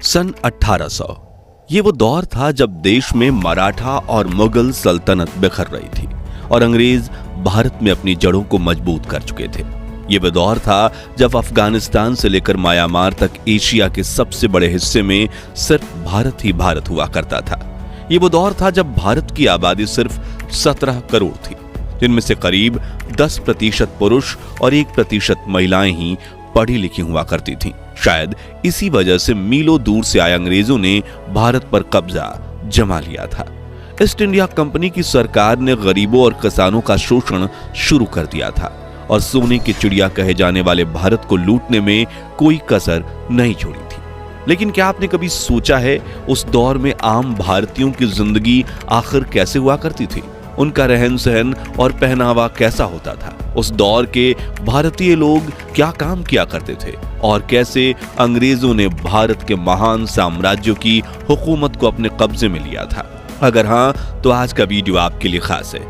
सन 1800 ये वो दौर था जब देश में मराठा और मुगल सल्तनत बिखर रही थी और अंग्रेज भारत में अपनी जड़ों को मजबूत कर चुके थे। ये वो दौर था जब अफगानिस्तान से लेकर म्यांमार तक एशिया के सबसे बड़े हिस्से में सिर्फ भारत ही भारत हुआ करता था। ये वो दौर था जब भारत की आबादी सिर्फ 17 करोड़ थी, जिनमें से करीब 10% पुरुष और 1% महिलाएं ही पढ़ी लिखी हुआ करती थीं। शायद इसी वजह से मीलों दूर से आए अंग्रेजों ने भारत पर कब्जा जमा लिया था। ईस्ट इंडिया कंपनी की सरकार ने गरीबों और किसानों का शोषण शुरू कर दिया था और सोने की चिड़िया कहे जाने वाले भारत को लूटने में कोई कसर नहीं छोड़ी थी। लेकिन क्या आपने कभी सोचा है उस दौर में आम भारतीयों की जिंदगी आखिर कैसे हुआ करती थी? उनका रहन सहन और पहनावा कैसा होता था? उस दौर के भारतीय लोग क्या काम किया करते थे और कैसे अंग्रेजों ने भारत के महान साम्राज्यों की हुकूमत को अपने कब्जे में लिया था? अगर हाँ, तो आज का वीडियो आपके लिए खास है,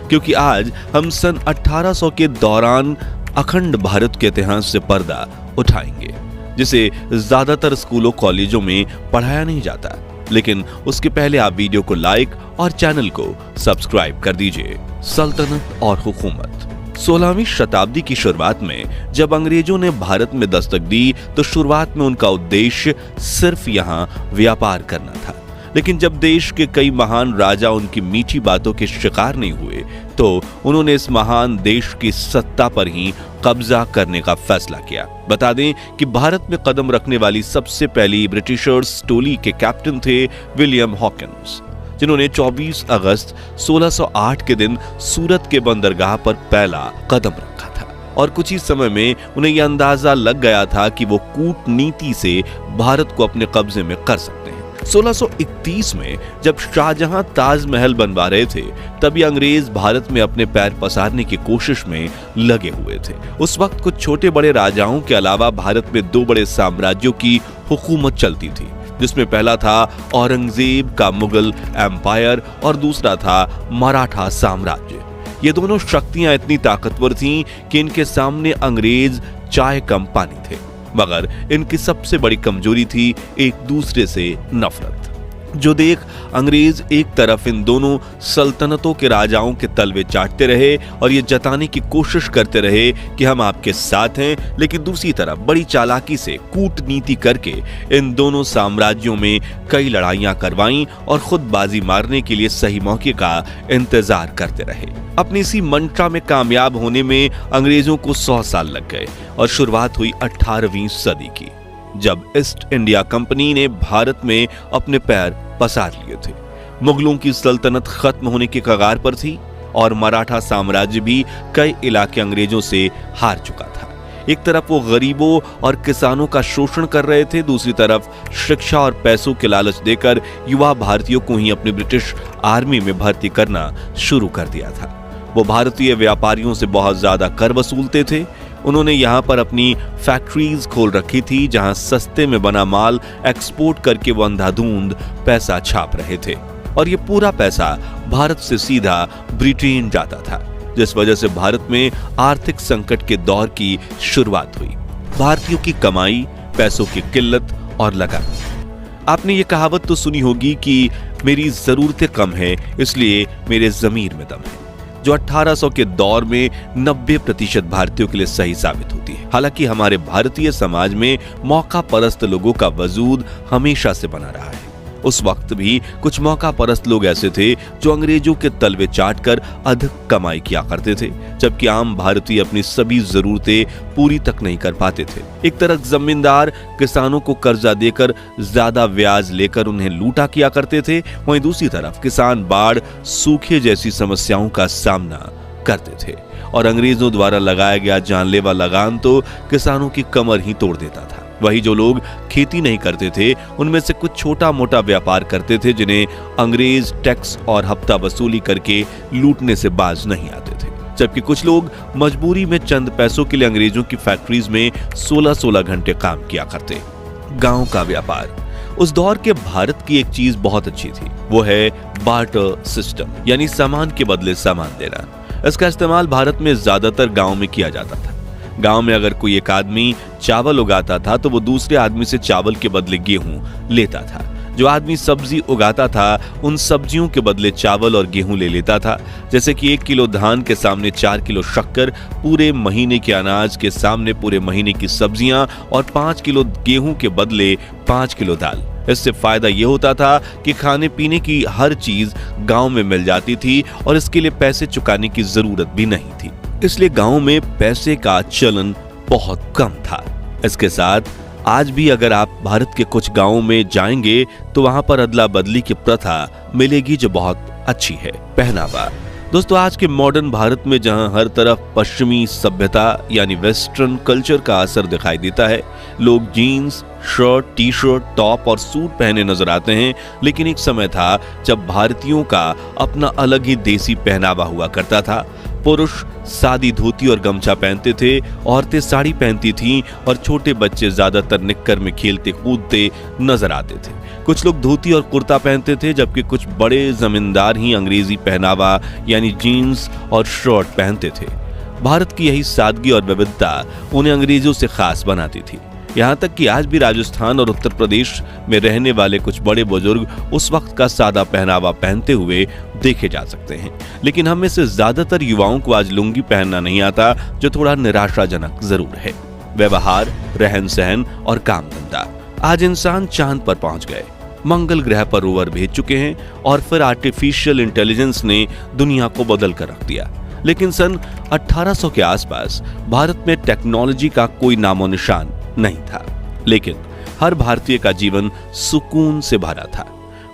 क्योंकि आज हम सन 1800 के दौरान अखंड भारत के इतिहास से पर्दा उठाएंगे, जिसे ज्यादातर स्कूलों कॉलेजों में पढ़ाया नहीं जाता। लेकिन उसके पहले आप वीडियो को लाइक और चैनल को सब्सक्राइब कर दीजिए। सल्तनत और हुकूमत। 16वीं शताब्दी की शुरुआत में जब अंग्रेजों ने भारत में दस्तक दी तो शुरुआत में उनका उद्देश्य सिर्फ यहाँ व्यापार करना था। लेकिन जब देश के कई महान राजा उनकी मीठी बातों के शिकार नहीं हुए तो उन्होंने इस महान देश की सत्ता पर ही कब्जा करने का फैसला किया। बता दें कि भारत में कदम रखने वाली सबसे पहली ब्रिटिशर्स टोली के कैप्टन थे विलियम हॉकिंस, जिन्होंने 24 अगस्त 1608 के दिन सूरत के बंदरगाह पर पहला कदम रखा था और कुछ ही समय में उन्हें यह अंदाजा लग गया था कि वो कूटनीति से भारत को अपने कब्जे में कर सकते हैं। 1631 में जब शाहजहां ताजमहल बनवा रहे थे तभी अंग्रेज भारत में अपने पैर पसारने की कोशिश में लगे हुए थे। उस वक्त कुछ छोटे बड़े राजाओं के अलावा भारत में 2 बड़े साम्राज्यों की हुकूमत चलती थी, जिसमें पहला था औरंगजेब का मुगल एम्पायर और दूसरा था मराठा साम्राज्य। ये दोनों शक्तियां इतनी ताकतवर थीं कि इनके सामने अंग्रेज चाय कम पानी थे, मगर इनकी सबसे बड़ी कमजोरी थी एक दूसरे से नफरत। जो देख अंग्रेज एक तरफ इन दोनों सल्तनतों के राजाओं के तलवे चाटते रहे और ये जताने की कोशिश करते रहे कि हम आपके साथ हैं, लेकिन दूसरी तरफ बड़ी चालाकी से कूटनीति करके इन दोनों साम्राज्यों में कई लड़ाइयां करवाईं और खुद बाजी मारने के लिए सही मौके का इंतजार करते रहे। अपनी इसी मंशा में कामयाब होने में अंग्रेजों को 100 साल लग गए और शुरुआत हुई 18वीं सदी की, जब ईस्ट इंडिया कंपनी ने भारत में अपने पैर पसार लिए थे। मुगलों की सल्तनत खत्म होने के कगार पर थी और मराठा साम्राज्य भी कई इलाके अंग्रेजों से हार चुका था। एक तरफ वो गरीबों और किसानों का शोषण कर रहे थे, दूसरी तरफ शिक्षा और पैसों के लालच देकर युवा भारतीयों को ही अपनी ब्रिटिश आर्मी में भर्ती करना शुरू कर दिया था। वो भारतीय व्यापारियों से बहुत ज्यादा कर वसूलते थे। उन्होंने यहाँ पर अपनी फैक्ट्रीज खोल रखी थी, जहां सस्ते में बना माल एक्सपोर्ट करके वो अंधाधुंध पैसा छाप रहे थे और ये पूरा पैसा भारत से सीधा ब्रिटेन जाता था, जिस वजह से भारत में आर्थिक संकट के दौर की शुरुआत हुई। भारतीयों की कमाई, पैसों की किल्लत और लगन। आपने ये कहावत तो सुनी होगी कि मेरी जरूरतें कम है इसलिए मेरे जमीर में दम है, जो 1800 के दौर में 90% भारतीयों के लिए सही साबित होती है। हालांकि हमारे भारतीय समाज में मौका परस्त लोगों का वजूद हमेशा से बना रहा है। उस वक्त भी कुछ मौका परस्त लोग ऐसे थे जो अंग्रेजों के तलवे चाटकर अधिक कमाई किया करते थे, जबकि आम भारतीय अपनी सभी जरूरतें पूरी तक नहीं कर पाते थे। एक तरफ जमींदार किसानों को कर्जा देकर ज्यादा ब्याज लेकर उन्हें लूटा किया करते थे, वहीं दूसरी तरफ किसान बाढ़, सूखे जैसी समस्याओं का सामना करते थे और अंग्रेजों द्वारा लगाया गया जानलेवा लगान तो किसानों की कमर ही तोड़ देता था। वही जो लोग खेती नहीं करते थे उनमें से कुछ छोटा मोटा व्यापार करते थे, जिन्हें अंग्रेज टैक्स और हफ्ता वसूली करके लूटने से बाज नहीं आते थे, जबकि कुछ लोग मजबूरी में चंद पैसों के लिए अंग्रेजों की फैक्ट्रीज में 16-16 घंटे काम किया करते। गांव का व्यापार। उस दौर के भारत की एक चीज बहुत अच्छी थी, वो है बार्टर सिस्टम, यानी सामान के बदले सामान देना। इसका इस्तेमाल भारत में ज्यादातर गांव में किया जाता था। गांव में अगर कोई एक आदमी चावल उगाता था तो वो दूसरे आदमी से चावल के बदले गेहूं लेता था। जो आदमी सब्जी उगाता था उन सब्जियों के बदले चावल और गेहूं ले लेता था। जैसे कि 1 किलो धान के सामने 4 किलो शक्कर, पूरे महीने के अनाज के सामने पूरे महीने की सब्जियां और 5 किलो गेहूं के बदले 5 किलो दाल। इससे फायदा यह होता था कि खाने पीने की हर चीज गांव में मिल जाती थी और इसके लिए पैसे चुकाने की जरूरत भी नहीं थी। इसलिए गांव में पैसे का चलन बहुत कम था। इसके साथ आज भी अगर आप भारत के कुछ गांवों में जाएंगे तो वहां पर अदला बदली की प्रथा मिलेगी जो बहुत अच्छी है। पहनावा दोस्तों, आज के मॉडर्न भारत में जहां हर तरफ पश्चिमी सभ्यता यानी वेस्टर्न कल्चर का असर दिखाई देता है, लोग jeans, shirt, T shirt, top और सूट पहने नजर आते हैं, लेकिन एक समय था जब भारतीयों का अपना अलग ही देसी पहनावा हुआ करता था। पुरुष सादी धोती और गमछा पहनते थे, औरतें साड़ी पहनती थीं और छोटे बच्चे ज्यादातर निक्कर में खेलते कूदते नजर आते थे। कुछ लोग धोती और कुर्ता पहनते थे, जबकि कुछ बड़े जमींदार ही अंग्रेजी पहनावा यानी जीन्स और शर्ट पहनते थे। भारत की यही सादगी और विविधता उन्हें अंग्रेजों से खास बनाती थी। यहाँ तक कि आज भी राजस्थान और उत्तर प्रदेश में रहने वाले कुछ बड़े बुजुर्ग उस वक्त का सादा पहनावा पहनते हुए देखे जा सकते हैं। लेकिन हम में से ज्यादातर युवाओं को आज लुंगी पहनना नहीं आता, जो थोड़ा निराशाजनक जरूर है। व्यवहार, रहन सहन और काम धंधा, आज इंसान चांद पर पहुंच गए, मंगल ग्रह पर रोवर भेज चुके हैं और फिर आर्टिफिशियल इंटेलिजेंस ने दुनिया को बदल कर रख दिया। लेकिन सन 1800 के आसपास भारत में टेक्नोलॉजी का कोई नामो निशान नहीं था, लेकिन हर भारतीय का जीवन सुकून से भरा था।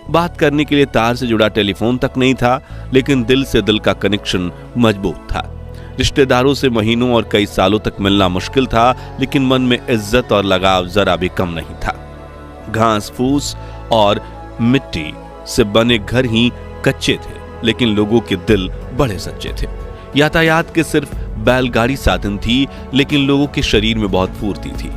बात करने के लिए तार से जुड़ा टेलीफोन तक नहीं था, लेकिन दिल से दिल का कनेक्शन मजबूत था। रिश्तेदारों से महीनों और कई सालों तक मिलना मुश्किल था, लेकिन मन में इज्जत और लगाव जरा भी कम नहीं था। घास फूस और मिट्टी से बने घर ही कच्चे थे, लेकिन लोगों के दिल बड़े सच्चे थे। यातायात के सिर्फ बैलगाड़ी साधन थी, लेकिन लोगों के शरीर में बहुत फुर्ती थी।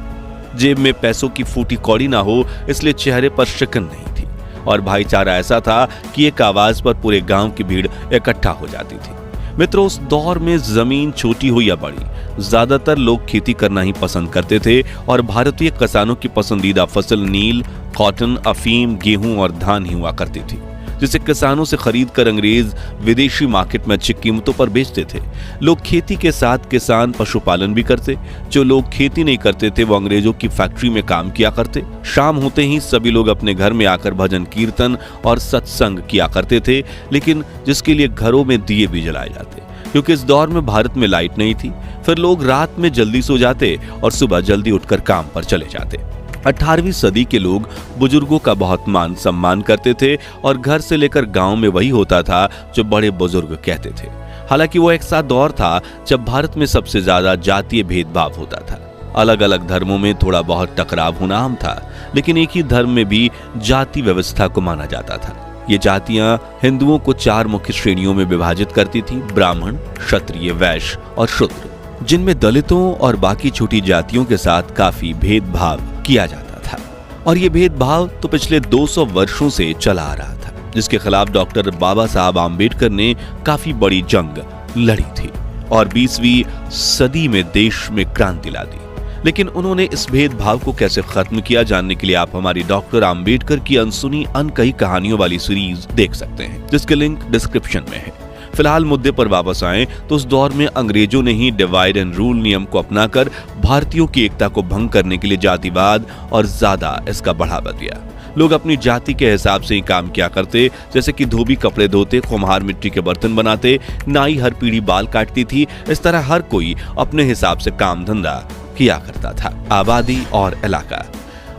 जेब में पैसों की फूटी कौड़ी ना हो, इसलिए चेहरे पर शिकन नहीं थी। और भाईचारा ऐसा था कि एक आवाज पर पूरे गांव की भीड़ इकट्ठा हो जाती थी। मित्रों, उस दौर में जमीन छोटी हो या बड़ी, ज्यादातर लोग खेती करना ही पसंद करते थे और भारतीय किसानों की पसंदीदा फसल नील, कॉटन, अफीम, गेहूं और धान ही हुआ करती थी, जिसे किसानों से खरीद कर अंग्रेज विदेशी मार्केट में अच्छी कीमतों पर बेचते थे। लोग खेती के साथ किसान पशुपालन भी करते। जो लोग खेती नहीं करते थे वो अंग्रेजों की फैक्ट्री में काम किया करते। शाम होते ही सभी लोग अपने घर में आकर भजन कीर्तन और सत्संग किया करते थे, लेकिन जिसके लिए घरों में दिए भी जलाए जाते, क्योंकि इस दौर में भारत में लाइट नहीं थी। फिर लोग रात में जल्दी सो जाते और सुबह जल्दी उठकर काम पर चले जाते। 18वीं सदी के लोग बुजुर्गों का बहुत मान सम्मान करते थे और घर से लेकर गांव में वही होता था जो बड़े बुजुर्ग कहते थे। हालांकि वो एक सा दौर था जब भारत में सबसे ज्यादा जातीय भेदभाव होता था। अलग अलग धर्मों में थोड़ा बहुत टकराव होना आम था, लेकिन एक ही धर्म में भी जाति व्यवस्था को माना जाता था। ये जातियां हिंदुओं को 4 मुख्य श्रेणियों में विभाजित करती थी: ब्राह्मण, क्षत्रिय, वैश्य और शूद्र, जिनमें दलितों और बाकी छोटी जातियों के साथ काफी भेदभाव किया जाता था। और ये भेदभाव तो पिछले 200 वर्षों से चला आ रहा था, जिसके खिलाफ डॉक्टर बाबा साहब आम्बेडकर ने काफी बड़ी जंग लड़ी थी और 20वीं सदी में देश में क्रांति ला दी। लेकिन उन्होंने इस भेदभाव को कैसे खत्म किया, जानने के लिए आप हमारी डॉक्टर आम्बेडकर की अनसुनी अनकही कहानियों वाली सीरीज देख सकते हैं, जिसके लिंक डिस्क्रिप्शन में है। फिलहाल मुद्दे पर वापस आएं तो उस दौर में अंग्रेजों ने ही डिवाइड एंड रूल नियम को अपनाकर भारतीयों की एकता को भंग करने के लिए जातिवाद और ज्यादा इसका बढ़ावा दिया। लोग अपनी जाति के हिसाब से ही काम किया करते, जैसे कि धोबी कपड़े धोते, कुम्हार मिट्टी के बर्तन बनाते, नाई हर पीढ़ी बाल काटती थी। इस तरह हर कोई अपने हिसाब से काम धंधा किया करता था। आबादी और इलाका,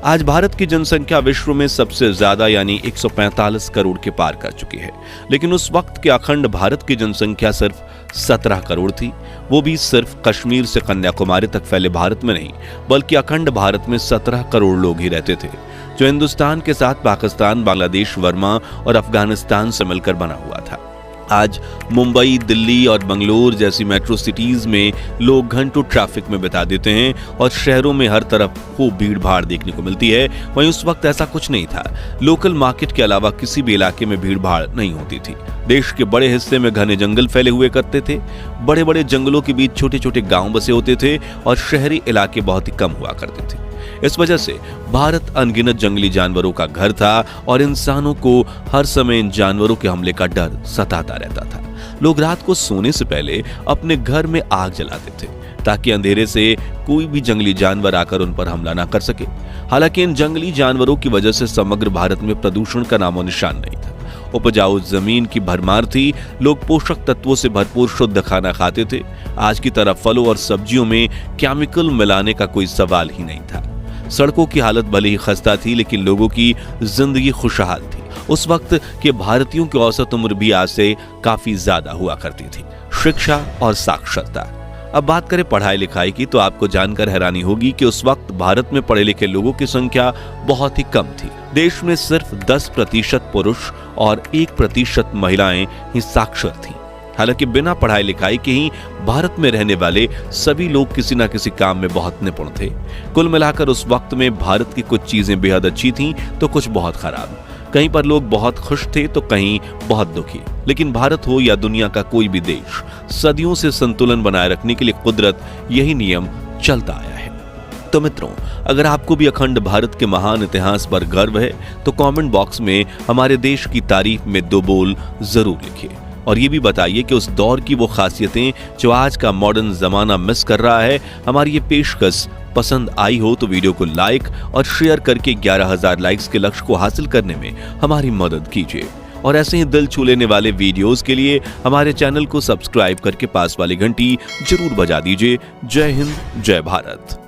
आज भारत की जनसंख्या विश्व में सबसे ज्यादा यानी 145 करोड़ के पार कर चुकी है, लेकिन उस वक्त के अखंड भारत की जनसंख्या सिर्फ 17 करोड़ थी। वो भी सिर्फ कश्मीर से कन्याकुमारी तक फैले भारत में नहीं, बल्कि अखंड भारत में 17 करोड़ लोग ही रहते थे, जो हिंदुस्तान के साथ पाकिस्तान, बांग्लादेश, बर्मा और अफगानिस्तान से मिलकर बना हुआ था। आज मुंबई, दिल्ली और बंगलोर जैसी मेट्रो सिटीज में लोग घंटों ट्रैफिक में बिता देते हैं और शहरों में हर तरफ खूब भीड़ भाड़ देखने को मिलती है। वहीं उस वक्त ऐसा कुछ नहीं था। लोकल मार्केट के अलावा किसी भी इलाके में भीड़ भाड़ नहीं होती थी। देश के बड़े हिस्से में घने जंगल फैले हुए करते थे। बड़े बड़े जंगलों के बीच छोटे छोटे गांव बसे होते थे और शहरी इलाके बहुत ही कम हुआ करते थे। इस वजह से भारत अनगिनत जंगली जानवरों का घर था और इंसानों को हर समय इन जानवरों के हमले का डर सताता रहता था। लोग रात को सोने से पहले अपने घर में आग जलाते थे ताकि अंधेरे से कोई भी जंगली जानवर आकर उन पर हमला ना कर सके। हालांकि इन जंगली जानवरों की वजह से समग्र भारत में प्रदूषण का नामो निशान नहीं था। उपजाऊ जमीन की भरमार थी। लोग पोषक तत्वों से भरपूर शुद्ध खाना खाते थे। आज की तरह फलों और सब्जियों में केमिकल मिलाने का कोई सवाल ही नहीं था। सड़कों की हालत भले ही खस्ता थी, लेकिन लोगों की जिंदगी खुशहाल थी। उस वक्त के भारतीयों की औसत उम्र भी आज से काफी ज्यादा हुआ करती थी। शिक्षा और साक्षरता। अब बात करें पढ़ाई लिखाई की, तो आपको जानकर हैरानी होगी कि उस वक्त भारत में पढ़े लिखे लोगों की संख्या बहुत ही कम थी। देश में सिर्फ 10% पुरुष और 1% महिलाएं ही साक्षर थीं। हालांकि बिना पढ़ाई लिखाई के ही भारत में रहने वाले सभी लोग किसी न किसी काम में बहुत निपुण थे। कुल मिलाकर उस वक्त में भारत की कुछ चीजें बेहद अच्छी थीं तो कुछ बहुत खराब। कहीं पर लोग बहुत खुश थे तो कहीं बहुत दुखी। लेकिन भारत हो या दुनिया का कोई भी देश, सदियों से संतुलन बनाए रखने के लिए कुदरत यही नियम चलता आया है। तो मित्रों, अगर आपको भी अखंड भारत के महान इतिहास पर गर्व है तो कमेंट बॉक्स में हमारे देश की तारीफ में 2 बोल जरूर लिखिए और ये भी बताइए कि उस दौर की वो खासियतें जो आज का मॉडर्न जमाना मिस कर रहा है, हमारी ये पेशकश पसंद आई हो तो वीडियो को लाइक और शेयर करके 11,000 लाइक्स के लक्ष्य को हासिल करने में हमारी मदद कीजिए। और ऐसे ही दिल छू लेने वाले वीडियोस के लिए हमारे चैनल को सब्सक्राइब करके पास वाली घंटी जरूर बजा दीजिए। जय हिंद, जय भारत।